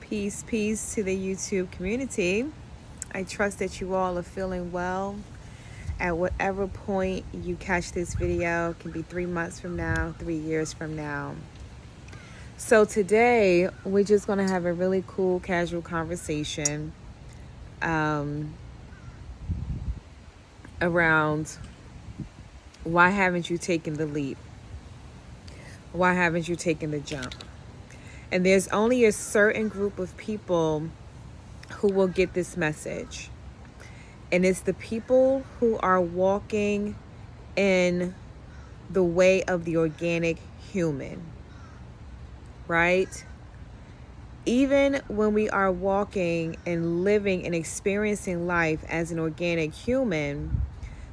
Peace, peace to the YouTube community. I trust that you all are feeling well at whatever point you catch this video. It can be 3 months from now, 3 years from now. So today, we're just going to have a really cool, casual conversation around why haven't you taken the leap? Why haven't you taken the jump? And there's only a certain group of people who will get this message. And it's the people who are walking in the way of the organic human, right? Even when we are walking and living and experiencing life as an organic human,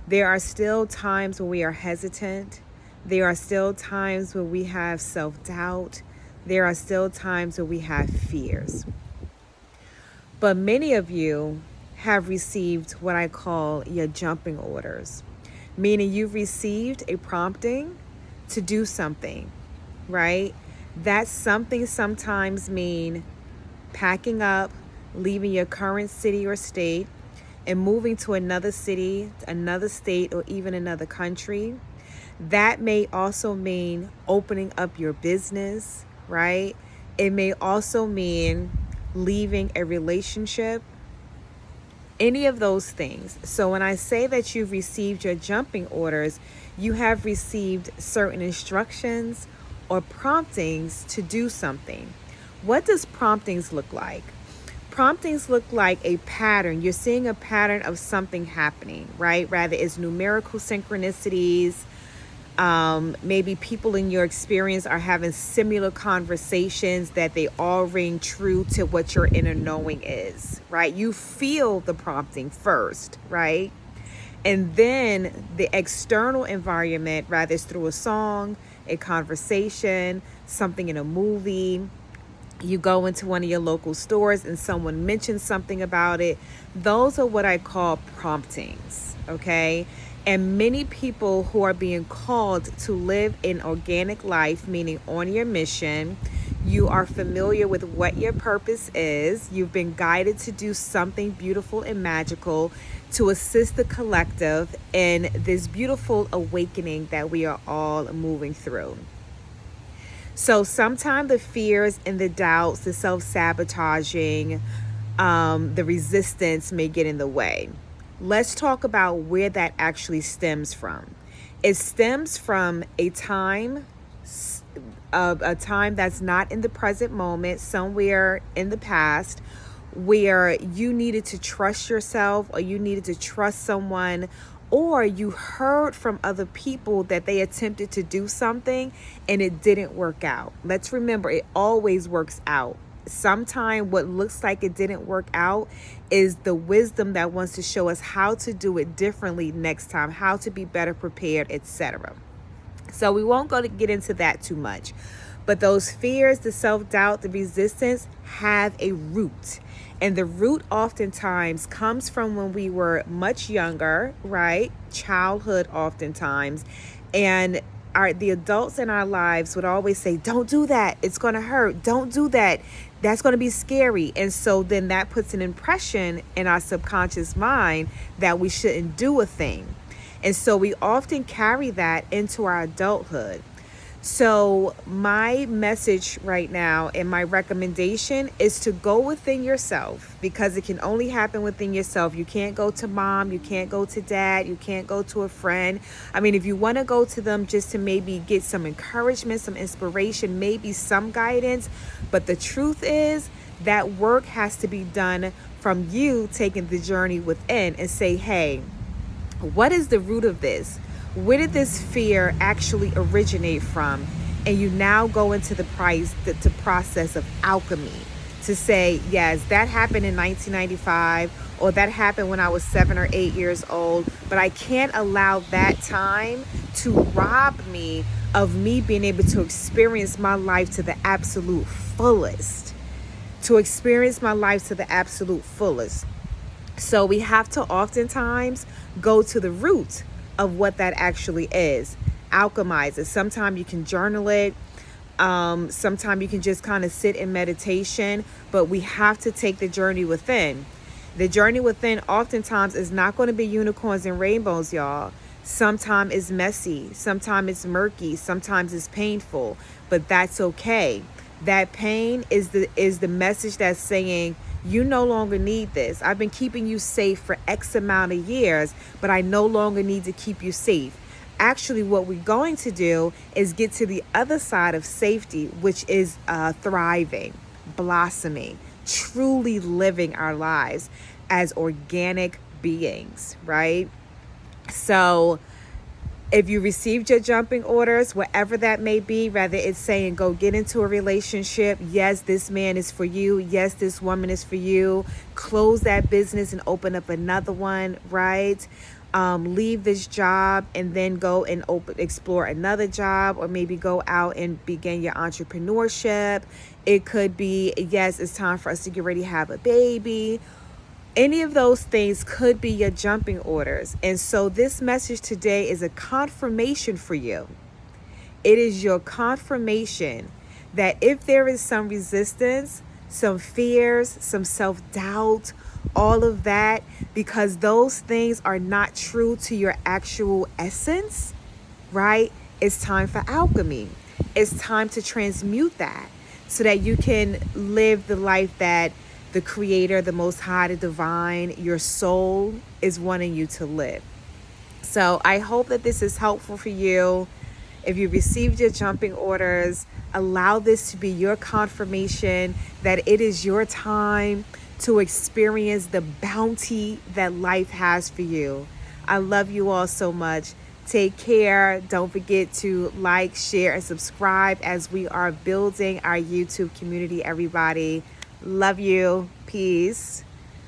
there are still times when we are hesitant. There are still times when we have self-doubt. There are still times where we have fears. But many of you have received what I call your jumping orders, meaning you've received a prompting to do something, right? That something sometimes mean packing up, leaving your current city or state, and moving to another city, another state, or even another country. That may also mean opening up your business, right? It may also mean leaving a relationship, any of those things. So when I say that you've received your jumping orders, you have received certain instructions or promptings to do something. What does promptings look like? Promptings look like a pattern. You're seeing a pattern of something happening, right? Rather it's numerical synchronicities. Maybe people in your experience are having similar conversations that they all ring true to what your inner knowing is, right? You feel the prompting first, right? And then the external environment, rather it's through a song, a conversation, something in a movie. You go into one of your local stores and someone mentions something about it. Those are what I call promptings, okay? And many people who are being called to live an organic life, meaning on your mission, you are familiar with what your purpose is. You've been guided to do something beautiful and magical to assist the collective in this beautiful awakening that we are all moving through. So sometimes the fears and the doubts, the self-sabotaging, the resistance may get in the way. Let's talk about where that actually stems from. It stems from a time that's not in the present moment, somewhere in the past, where you needed to trust yourself or you needed to trust someone, or you heard from other people that they attempted to do something and it didn't work out. Let's remember, it always works out. Sometimes what looks like it didn't work out is the wisdom that wants to show us how to do it differently next time, how to be better prepared, etc. So we won't get into that too much. But those fears, the self-doubt, the resistance have a root. And the root oftentimes comes from when we were much younger, right? Childhood oftentimes. And the adults in our lives would always say, don't do that. It's going to hurt. Don't do that. That's going to be scary. And so then that puts an impression in our subconscious mind that we shouldn't do a thing. And so we often carry that into our adulthood. So my message right now and my recommendation is to go within yourself, because it can only happen within yourself. You can't go to mom, you can't go to dad, you can't go to a friend. I mean, if you want to go to them just to maybe get some encouragement, some inspiration, maybe some guidance. But the truth is that work has to be done from you taking the journey within and say, hey, what is the root of this? Where did this fear actually originate from? And you now go into the process of alchemy to say, yes, that happened in 1995, or that happened when I was 7 or 8 years old, but I can't allow that time to rob me of me being able to experience my life to the absolute fullest. So we have to oftentimes go to the root of what that actually is. Alchemize it. Sometimes you can journal it. Sometimes you can just kind of sit in meditation, but we have to take the journey within. The journey within oftentimes is not going to be unicorns and rainbows, y'all. Sometimes it's messy, sometimes it's murky, sometimes it's painful, but that's okay. That pain is the message that's saying you no longer need this. I've been keeping you safe for X amount of years, but I no longer need to keep you safe. Actually, what we're going to do is get to the other side of safety, which is thriving, blossoming, truly living our lives as organic beings, right? So if you received your jumping orders, whatever that may be, whether it's saying go get into a relationship, yes, this man is for you, yes, this woman is for you, close that business and open up another one, right? Leave this job and then go and explore another job, or maybe go out and begin your entrepreneurship. It could be, yes, it's time for us to get ready to have a baby. Any of those things could be your jumping orders. And so this message today is a confirmation for you. It is your confirmation that if there is some resistance, some fears, some self-doubt, all of that, because those things are not true to your actual essence, right? It's time for alchemy. It's time to transmute that so that you can live the life that the Creator, the Most High, the Divine, your soul is wanting you to live. So I hope that this is helpful for you. If you received your jumping orders, allow this to be your confirmation that it is your time to experience the bounty that life has for you. I love you all so much. Take care. Don't forget to like, share, and subscribe as we are building our YouTube community, everybody. Love you. Peace.